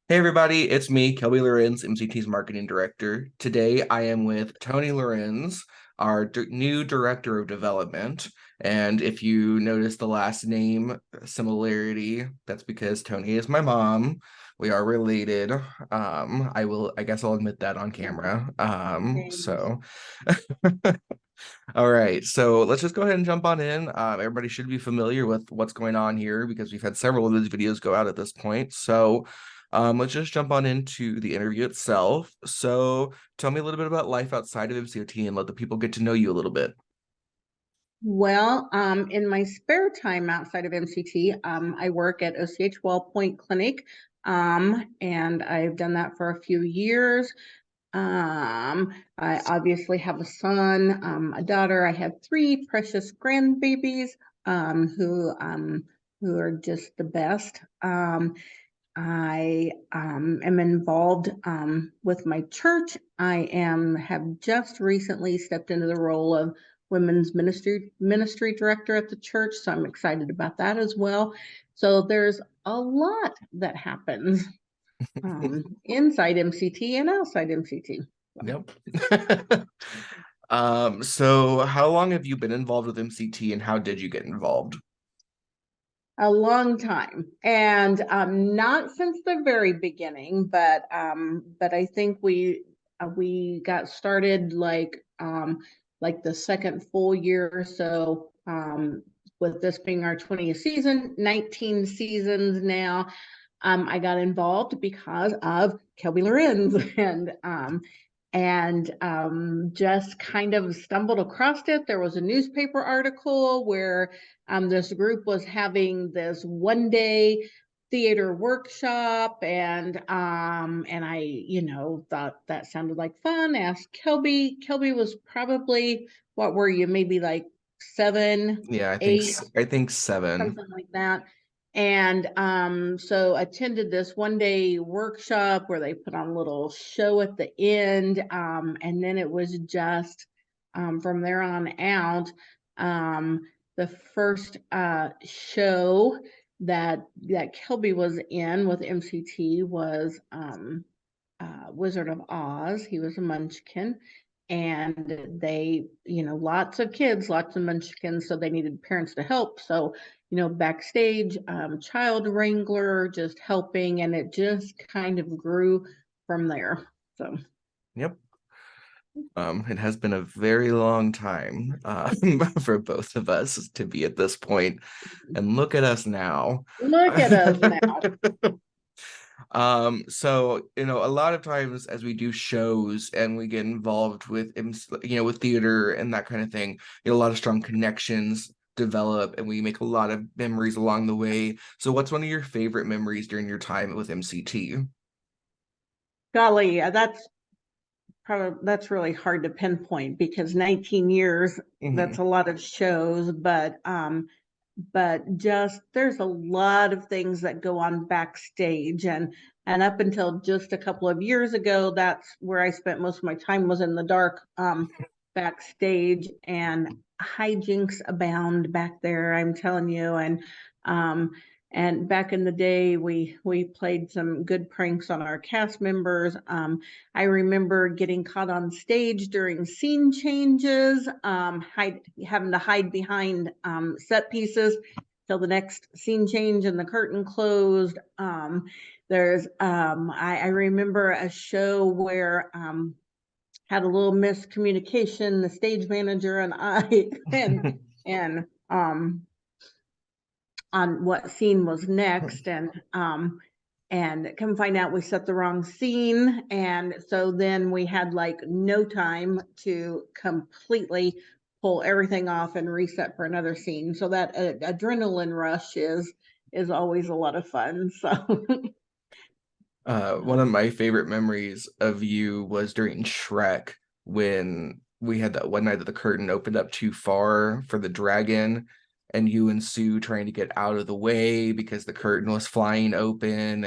Hey everybody, it's me, Kelby Lorenz, MCT's marketing director. Today I am with Toni Lorenz, our new director of development. And if you notice the last name similarity, that's because Toni is my mom. We are related. I guess I'll admit that on camera. Thanks. All right, so let's just go ahead and jump on in. Everybody should be familiar with what's going on here because we've had several of these videos go out at this point. So let's just jump on into the interview itself. So tell me a little bit about life outside of MCOT and let the people get to know you a little bit. Well, in my spare time outside of MCT, I work at OCH Wellpoint Clinic, and I've done that for a few years. I obviously have a son, a daughter. I have three precious grandbabies, who are just the best. I am involved with my church. Have just recently stepped into the role of women's ministry director at the church, so I'm excited about that as well. So there's a lot that happens inside MCT and outside MCT. Yep. So how long have you been involved with MCT and how did you get involved? A long time, and not since the very beginning, but I think we got started like the second full year or so, with this being our 20th season, 19 seasons now. I got involved because of Kelby Lorenz and just kind of stumbled across it. There was a newspaper article where this group was having this one-day theater workshop, and I, thought that sounded like fun. Asked Kelby. Kelby was probably, what were you, maybe like seven, Yeah, eight, I think seven. something like that. And so attended this one day workshop where they put on a little show at the end. And then it was just from there on out. Um, the first show that Kelby was in with MCT was Wizard of Oz. He was a munchkin. And they, lots of kids, lots of munchkins, so they needed parents to help. So, backstage, child wrangler, just helping, and it just kind of grew from there. So, Yep. It has been a very long time for both of us to be at this point, and look at us now. look at us now. So a lot of times as we do shows and we get involved with with theater and that kind of thing, a lot of strong connections develop and we make a lot of memories along the way. So what's one of your favorite memories during your time with MCT? Golly, that's really hard to pinpoint because 19 years, that's Hmm. a lot of shows, but just there's a lot of things that go on backstage, and up until just a couple of years ago, that's where I spent most of my time, was in the dark, backstage, and hijinks abound back there, I'm telling you. And back in the day, we played some good pranks on our cast members. I remember getting caught on stage during scene changes, having to hide behind set pieces till the next scene change and the curtain closed. I remember a show where had a little miscommunication, the stage manager and I, and on what scene was next, and come find out we set the wrong scene, and so then we had like no time to completely pull everything off and reset for another scene. So that adrenaline rush is always a lot of fun. So One of my favorite memories of you was during Shrek when we had that one night that the curtain opened up too far for the dragon, and you and Sue trying to get out of the way because the curtain was flying open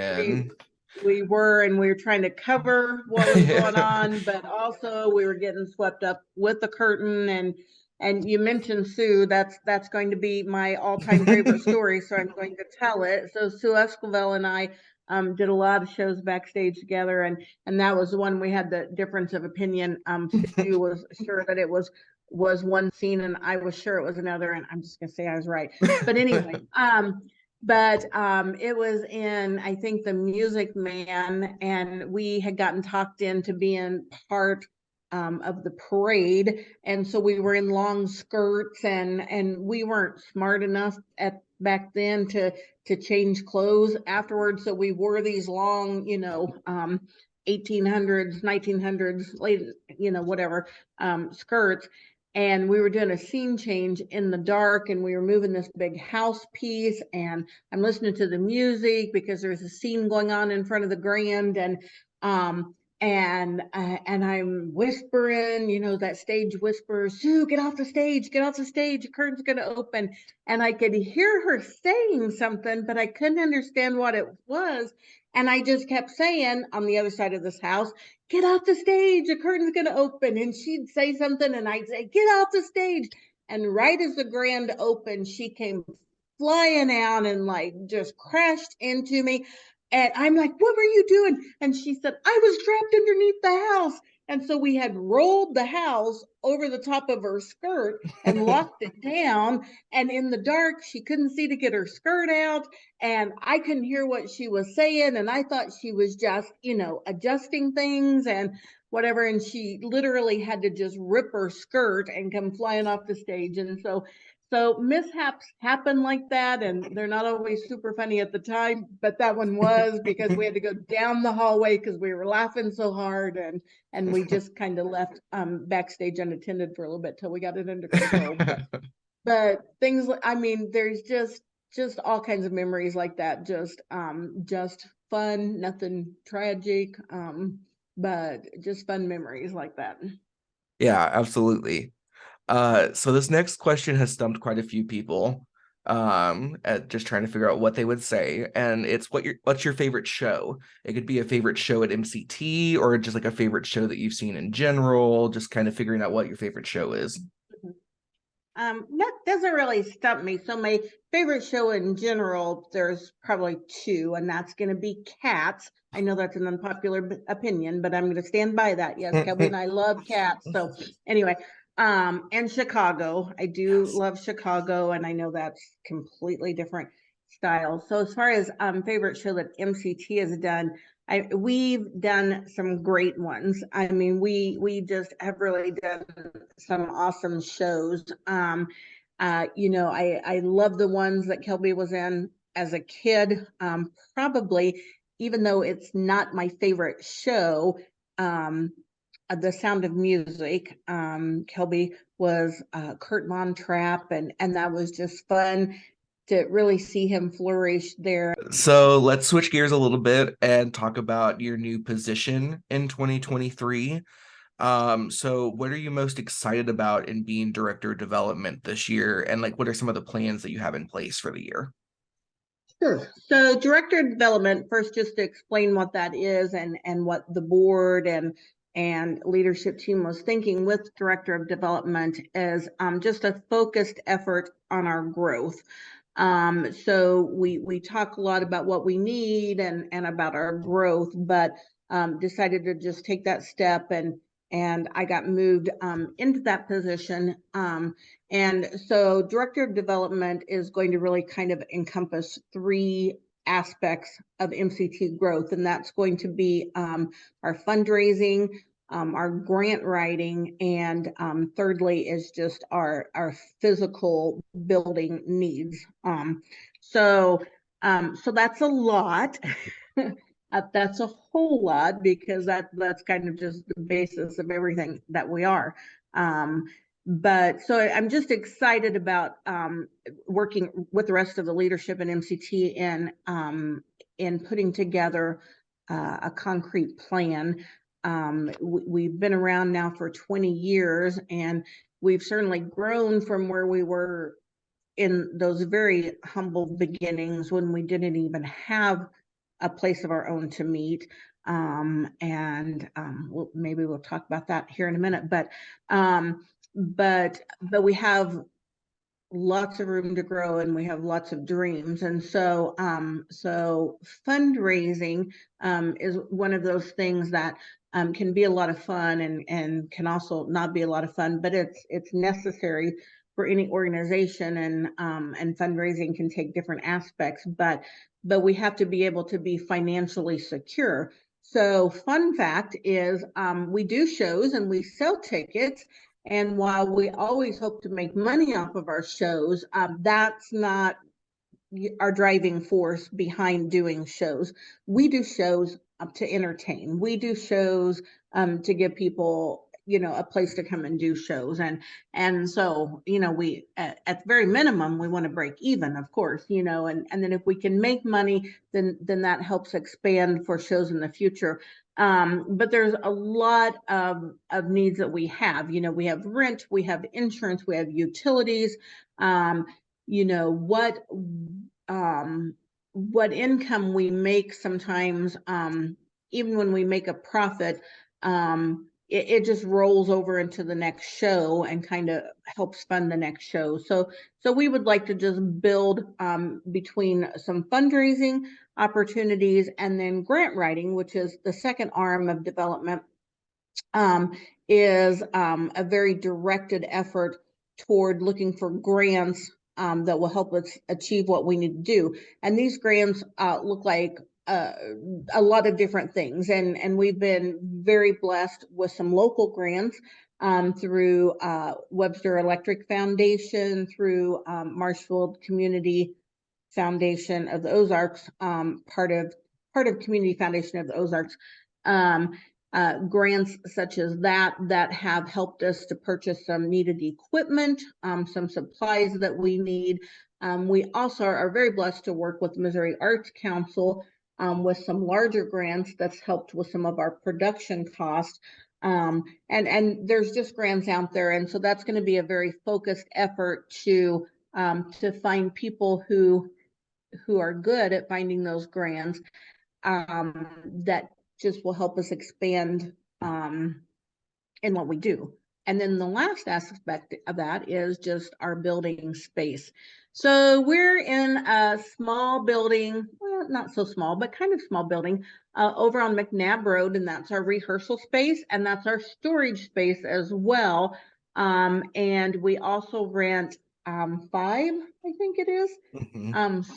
we and we were trying to cover what was going on, but also we were getting swept up with the curtain. And you mentioned Sue. That's going to be my all-time favorite story, so I'm going to tell it. So Sue Esquivel and I did a lot of shows backstage together, and that was the one we had the difference of opinion. Sue was sure that it was one scene, and I was sure it was another, and I'm just gonna say I was right. But anyway, it was in, I think, The Music Man, and we had gotten talked into being part of the parade, and so we were in long skirts, and we weren't smart enough at back then to change clothes afterwards, so we wore these long, 1800s, 1900s, late, whatever, skirts. And we were doing a scene change in the dark, and we were moving this big house piece, and I'm listening to the music because there's a scene going on in front of the grand, um and I'm whispering, that stage whisper, Sue, get off the stage, the curtain's gonna open. And I could hear her saying something, but I couldn't understand what it was. And I just kept saying on the other side of this house, get off the stage, the curtain's gonna open. And she'd say something, and I'd say, get off the stage. And right as the grand opened, she came flying out and like just crashed into me. And I'm like, what were you doing? And she said, I was trapped underneath the house. And so we had rolled the house over the top of her skirt and locked it down. And in the dark, she couldn't see to get her skirt out. And I couldn't hear what she was saying. And I thought she was just, adjusting things and whatever. And she literally had to just rip her skirt and come flying off the stage. And so mishaps happen like that, and they're not always super funny at the time, but that one was, because we had to go down the hallway because we were laughing so hard, and we just kind of left backstage unattended for a little bit till we got it under control. But things, I mean, there's just all kinds of memories like that, just fun, nothing tragic, but just fun memories like that. Yeah, absolutely. So this next question has stumped quite a few people, at just trying to figure out what they would say. And it's what's your favorite show? It could be a favorite show at MCT, or just like a favorite show that you've seen in general, just kind of figuring out what your favorite show is. That doesn't really stump me. So my favorite show in general, there's probably two, and that's going to be Cats. I know that's an unpopular opinion, but I'm going to stand by that. Yes, Kelby and I love Cats. So anyway, and Chicago. I do love Chicago, and I know that's completely different style. So as far as favorite show that MCT has done, we've done some great ones. I mean, we just have really done some awesome shows. I love the ones that Kelby was in as a kid. Probably, even though it's not my favorite show, The Sound of Music. Kelby was Kurt Von Trapp, and that was just fun to really see him flourish there. So let's switch gears a little bit and talk about your new position in 2023. So what are you most excited about in being director of development this year? And like, what are some of the plans that you have in place for the year? Sure. So director of development, first, just to explain what that is and what the board and leadership team was thinking with director of development, is just a focused effort on our growth. So we talk a lot about what we need and about our growth, but decided to just take that step, and I got moved into that position. And so director of development is going to really kind of encompass three aspects of MCT growth, and that's going to be our fundraising, our grant writing, and thirdly is just our physical building needs. So that's a lot. That's a whole lot, because that's kind of just the basis of everything that we are. But so I'm just excited about working with the rest of the leadership in MCT in putting together a concrete plan. We've been around now for 20 years, and we've certainly grown from where we were in those very humble beginnings when we didn't even have a place of our own to meet. Maybe we'll talk about that here in a minute, but we have lots of room to grow and we have lots of dreams. And so so fundraising is one of those things that can be a lot of fun and can also not be a lot of fun, but it's necessary for any organization, and fundraising can take different aspects, but we have to be able to be financially secure. So fun fact is we do shows and we sell tickets, and while we always hope to make money off of our shows, that's not our driving force behind doing shows. We do shows to entertain. We do shows to give people, a place to come and do shows. And so, we at the very minimum, we want to break even, of course, and then if we can make money, then that helps expand for shows in the future. But there's a lot of needs that we have. We have rent, we have insurance, we have utilities. You know what income we make sometimes, even when we make a profit, it just rolls over into the next show and kind of helps fund the next show. So we would like to just build between some fundraising opportunities and then grant writing, which is the second arm of development, is a very directed effort toward looking for grants that will help us achieve what we need to do. And these grants look like a lot of different things. And we've been very blessed with some local grants through Webster Electric Foundation, through Marshfield Community Foundation of the Ozarks, part of Community Foundation of the Ozarks. Grants such as that have helped us to purchase some needed equipment, some supplies that we need. We also are very blessed to work with the Missouri Arts Council with some larger grants that's helped with some of our production costs. And there's just grants out there, and so that's going to be a very focused effort to find people who are good at finding those grants that just will help us expand in what we do. And then the last aspect of that is just our building space. So we're in a small building, well, not so small, but kind of small building over on McNabb Road, and that's our rehearsal space, and that's our storage space as well. And we also rent 5, I think it is,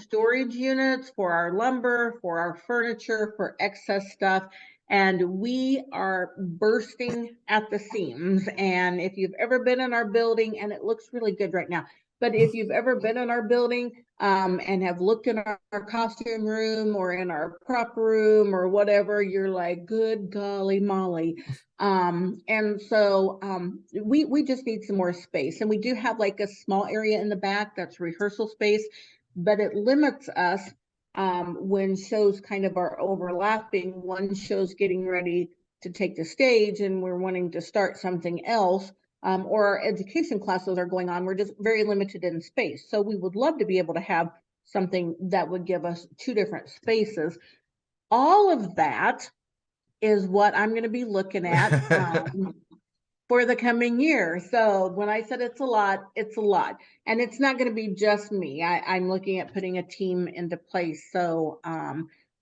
storage units for our lumber, for our furniture, for excess stuff. And we are bursting at the seams. And if you've ever been in our building, and it looks really good right now, but if you've ever been in our building and have looked in our costume room or in our prop room or whatever, you're like, good golly molly. And so we just need some more space. And we do have like a small area in the back that's rehearsal space, but it limits us when shows kind of are overlapping. One show's getting ready to take the stage and we're wanting to start something else, or our education classes are going on. We're just very limited in space. So we would love to be able to have something that would give us 2 different spaces. All of that is what I'm going to be looking at for the coming year. So when I said it's a lot, it's a lot. And it's not going to be just me. I'm looking at putting a team into place. So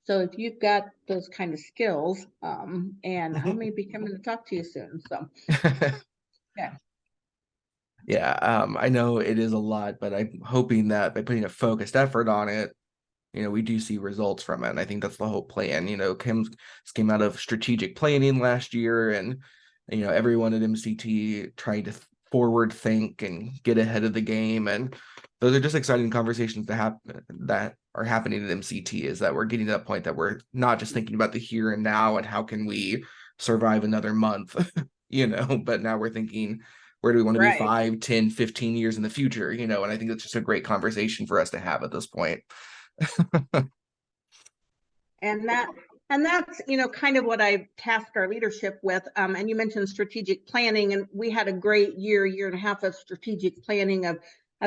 so if you've got those kind of skills, and I may be coming to talk to you soon. So yeah. Yeah, I know it is a lot, but I'm hoping that by putting a focused effort on it, we do see results from it. And I think that's the whole plan. Kim came out of strategic planning last year, and everyone at MCT trying to forward think and get ahead of the game. And those are just exciting conversations that are happening at MCT, is that we're getting to that point that we're not just thinking about the here and now and how can we survive another month, but now we're thinking, where do we want to be 5, 10, 15 years in the future, and I think that's just a great conversation for us to have at this point. And that's kind of what I tasked our leadership with. And you mentioned strategic planning, and we had a great year and a half of strategic planning of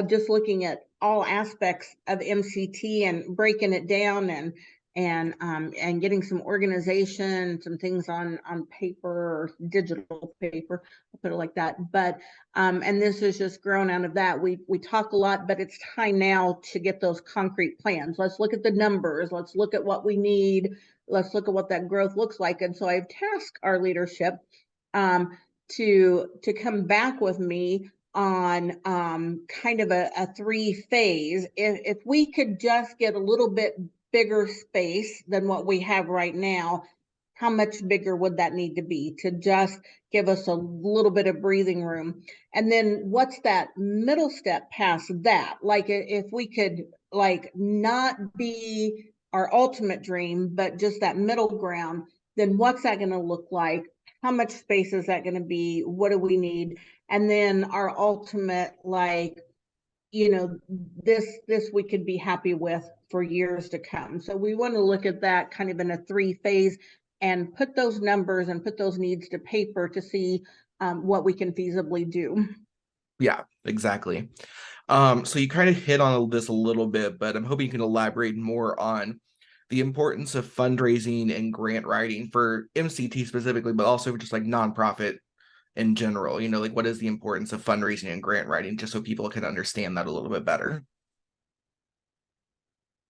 just looking at all aspects of MCT and breaking it down and getting some organization, some things on paper or digital paper, I'll put it like that. But and this is just grown out of that. We talk a lot, but it's time now to get those concrete plans. Let's look at the numbers. Let's look at what we need. Let's look at what that growth looks like. And so I've tasked our leadership to come back with me on kind of a 3-phase. If we could just get a little bit bigger space than what we have right now, how much bigger would that need to be to just give us a little bit of breathing room? And then what's that middle step past that? Like if we could like not be our ultimate dream, but just that middle ground, then what's that going to look like? How much space is that going to be? What do we need? And then our ultimate, like, this we could be happy with for years to come. So we want to look at that kind of in a 3-phase and put those numbers and put those needs to paper to see what we can feasibly do. Yeah, exactly. So you kind of hit on this a little bit, but I'm hoping you can elaborate more on the importance of fundraising and grant writing for MCT specifically, but also just like nonprofit in general. Like what is the importance of fundraising and grant writing, just so people can understand that a little bit better.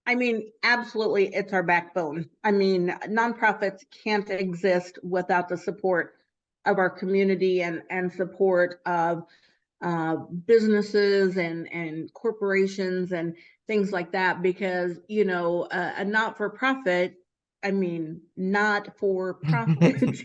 I mean, absolutely, it's our backbone. I mean, nonprofits can't exist without the support of our community and support of businesses and corporations and things like that, because a not-for-profit, I mean, not for profit,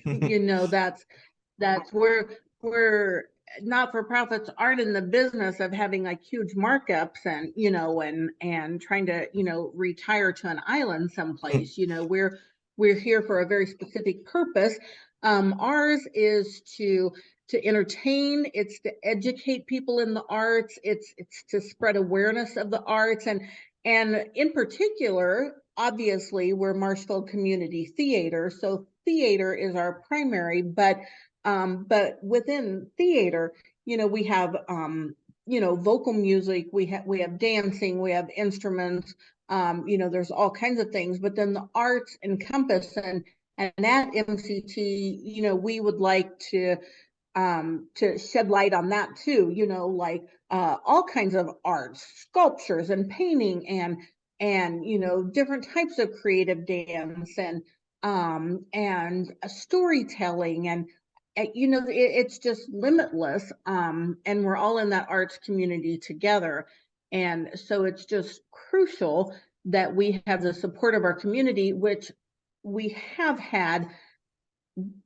that's where not-for-profits aren't in the business of having like huge markups and trying to retire to an island someplace. We're here for a very specific purpose. Ours is to entertain, it's to educate people in the arts, it's to spread awareness of the arts, and in particular, obviously, we're Marshfield Community Theater, so theater is our primary, but within theater, we have vocal music, we have dancing, we have instruments, there's all kinds of things, but then the arts encompass, and at MCT, we would like to shed light on that too, like all kinds of arts, sculptures and painting and different types of creative dance and storytelling and it's just limitless, and we're all in that arts community together, and so it's just crucial that we have the support of our community, which we have had.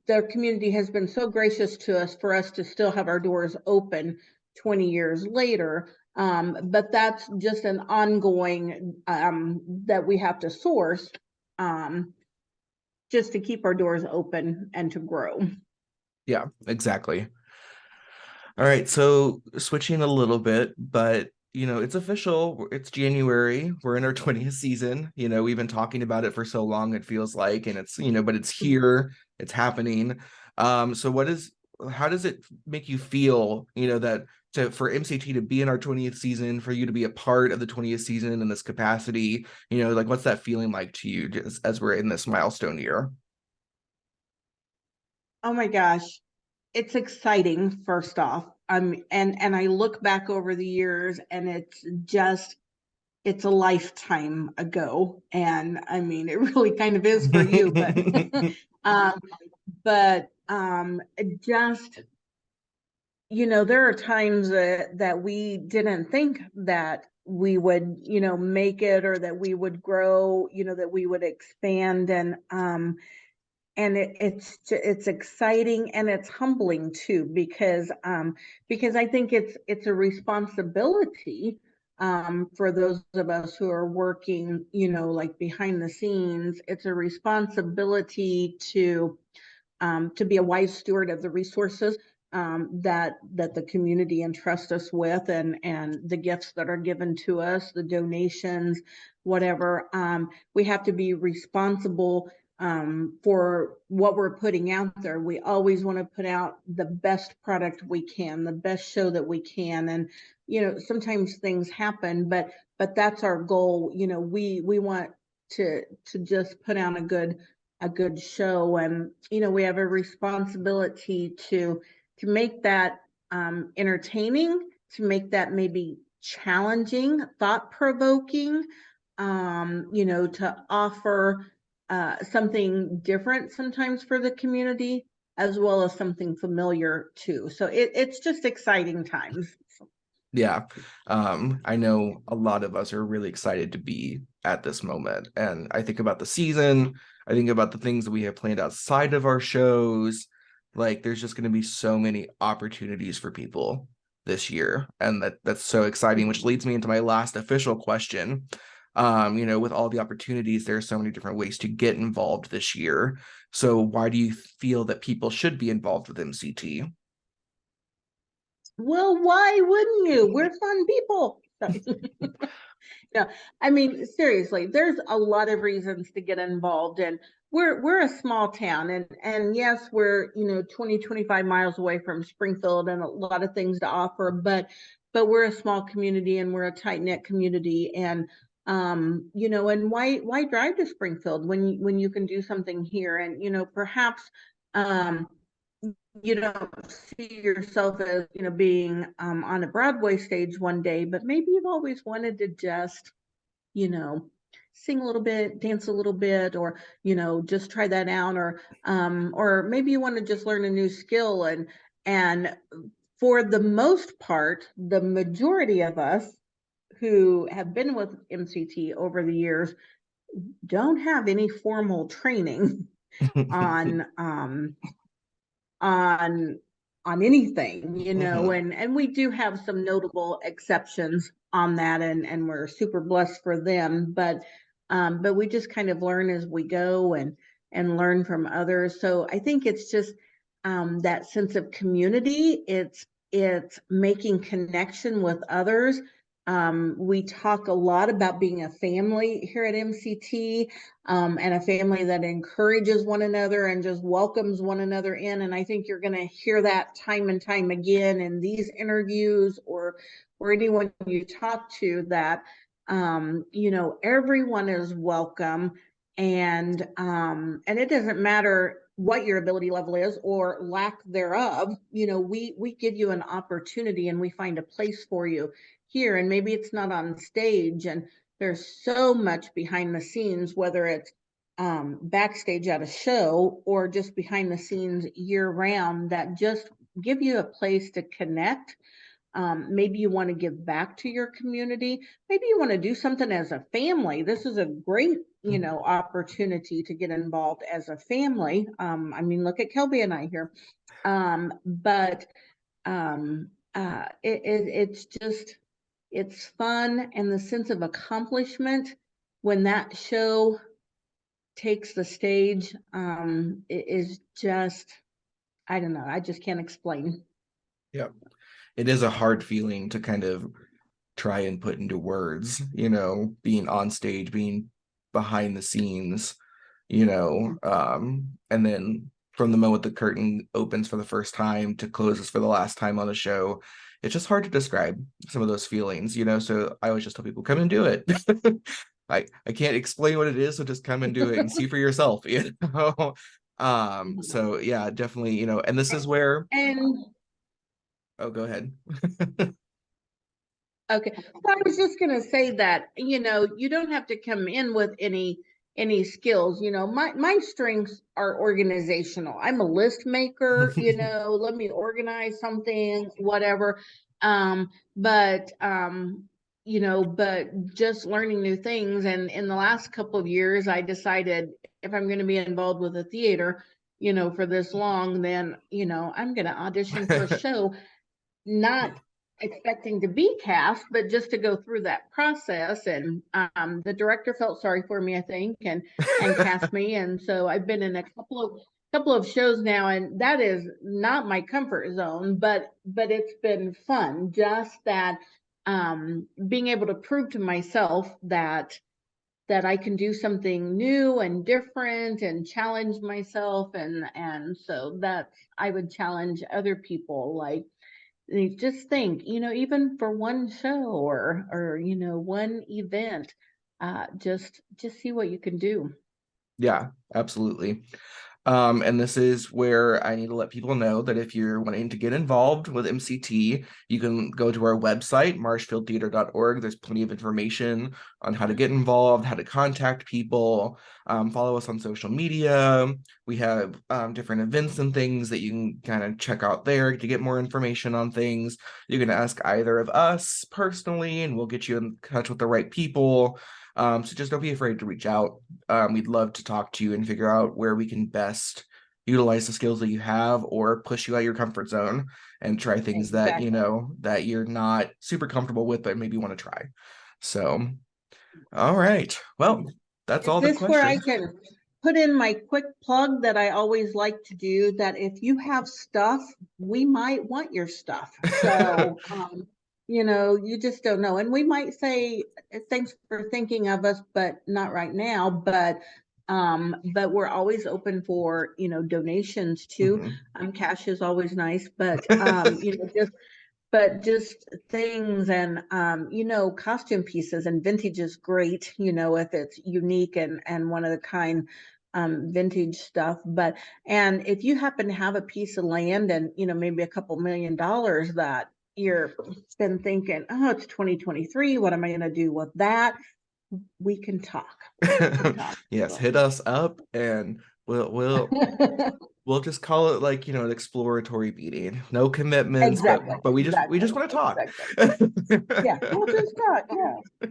The community has been so gracious to us for us to still have our doors open 20 years later. But that's just an ongoing that we have to source just to keep our doors open and to grow. Yeah, exactly. All right, so switching a little bit, but it's official. It's January. We're in our 20th season. We've been talking about it for so long, it feels like, and it's, but it's here, it's happening. So how does it make you feel, that for MCT to be in our 20th season, for you to be a part of the 20th season in this capacity, like what's that feeling like to you just as we're in this milestone year? Oh my gosh, it's exciting, first off. And I look back over the years and it's a lifetime ago. And I mean, it really kind of is for you, but um, just there are times that we didn't think that we would make it, or that we would grow, that we would expand, and it's exciting and it's humbling too, because I think it's a responsibility for those of us who are working like behind the scenes. It's a responsibility to be a wise steward of the resources that the community entrusts us with, and the gifts that are given to us, the donations, whatever. We have to be responsible for what we're putting out there. We always want to put out the best product we can, the best show that we can, and sometimes things happen, but that's our goal. We want to just put on a good show. And we have a responsibility to make that entertaining, to make that maybe challenging, thought-provoking, to offer something different sometimes for the community, as well as something familiar too. So it's just exciting times. Yeah. I know a lot of us are really excited to be at this moment. And I think about the season, I think about the things that we have planned outside of our shows. Like there's just going to be so many opportunities for people this year. And that's so exciting, which leads me into my last official question. With all the opportunities, there are so many different ways to get involved this year. So why do you feel that people should be involved with MCT? Well, why wouldn't you? We're fun people. No, I mean, seriously, there's a lot of reasons to get involved, and we're a small town, and yes, we're 20, 25 miles away from Springfield and a lot of things to offer, but we're a small community and we're a tight-knit community. And and why drive to Springfield when you can do something here? And perhaps um you don't see yourself as being on a Broadway stage one day, but maybe you've always wanted to just you know sing a little bit, dance a little bit, or just try that out, or maybe you want to just learn a new skill. And for the most part, the majority of us who have been with MCT over the years don't have any formal training on on anything, Mhm. and we do have some notable exceptions on that, and we're super blessed for them, but we just kind of learn as we go, and learn from others. So I think it's just that sense of community. It's making connection with others. We talk a lot about being a family here at MCT, and a family that encourages one another and just welcomes one another in. And I think you're going to hear that time and time again in these interviews, or anyone you talk to, that everyone is welcome, and it doesn't matter what your ability level is or lack thereof. We give you an opportunity and we find a place for you here. And maybe it's not on stage, and there's so much behind the scenes, whether it's backstage at a show or just behind the scenes year round, that just give you a place to connect. Maybe you want to give back to your community. Maybe you want to do something as a family. This is a great, opportunity to get involved as a family. I mean, look at Kelby and I here. But it's just, it's fun, and the sense of accomplishment when that show takes the stage, it is just, I don't know, I just can't explain. Yeah. It is a hard feeling to kind of try and put into words, being on stage, being behind the scenes, and then from the moment the curtain opens for the first time to closes for the last time on the show, it's just hard to describe some of those feelings, so I always just tell people, come and do it. I can't explain what it is, so just come and do it and see for yourself, so yeah, definitely, and this is where, And oh, go ahead. okay, well, I was just gonna say that, you don't have to come in with any skills. My strengths are organizational. I'm a list maker, let me organize something, whatever. But but just learning new things. And in the last couple of years, I decided, if I'm going to be involved with a theater, for this long, then I'm going to audition for a show, not expecting to be cast, but just to go through that process. And the director felt sorry for me, I think, and cast me. And so I've been in a couple of shows now, and that is not my comfort zone, but it's been fun. Just that being able to prove to myself that I can do something new and different and challenge myself. And so that I would challenge other people, like, just think, even for one show, or one event, just see what you can do. Yeah, absolutely. And this is where I need to let people know that if you're wanting to get involved with MCT, you can go to our website, marshfieldtheater.org. There's plenty of information on how to get involved, how to contact people, follow us on social media. We have different events and things that you can kind of check out there to get more information on things. You can ask either of us personally, and we'll get you in touch with the right people. So just don't be afraid to reach out. We'd love to talk to you and figure out where we can best utilize the skills that you have or push you out your comfort zone and try things that, Exactly. that you're not super comfortable with, but maybe want to try. So, all right. Well, that's Is all the this where I questions. can put in my quick plug that I always like to do, that if you have stuff, we might want your stuff. So, you just don't know. And we might say, thanks for thinking of us, but not right now. But we're always open for, donations too. Mhm. Cash is always nice, but, just things and costume pieces, and vintage is great, if it's unique and one of the kind, vintage stuff. But and if you happen to have a piece of land and maybe a couple $1 million that you're been thinking, oh, it's 2023, what am I going to do with that? We can talk. We can talk. Yes, hit us up and we'll just call it like, an exploratory meeting. No commitments, but Exactly, we exactly, just want to talk. exactly. Yeah, we'll just talk. Yeah.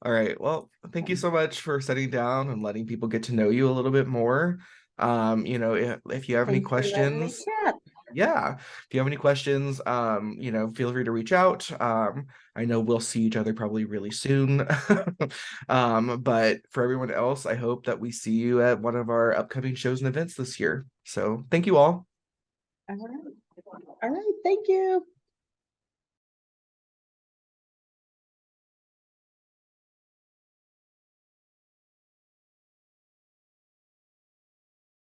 All right. Well, thank you so much for sitting down and letting people get to know you a little bit more. If you have any Thanks for letting me questions, chat. yeah, if you have any questions, feel free to reach out. I know we'll see each other probably really soon. But for everyone else, I hope that we see you at one of our upcoming shows and events this year. So thank you all. All right. All right. Thank you.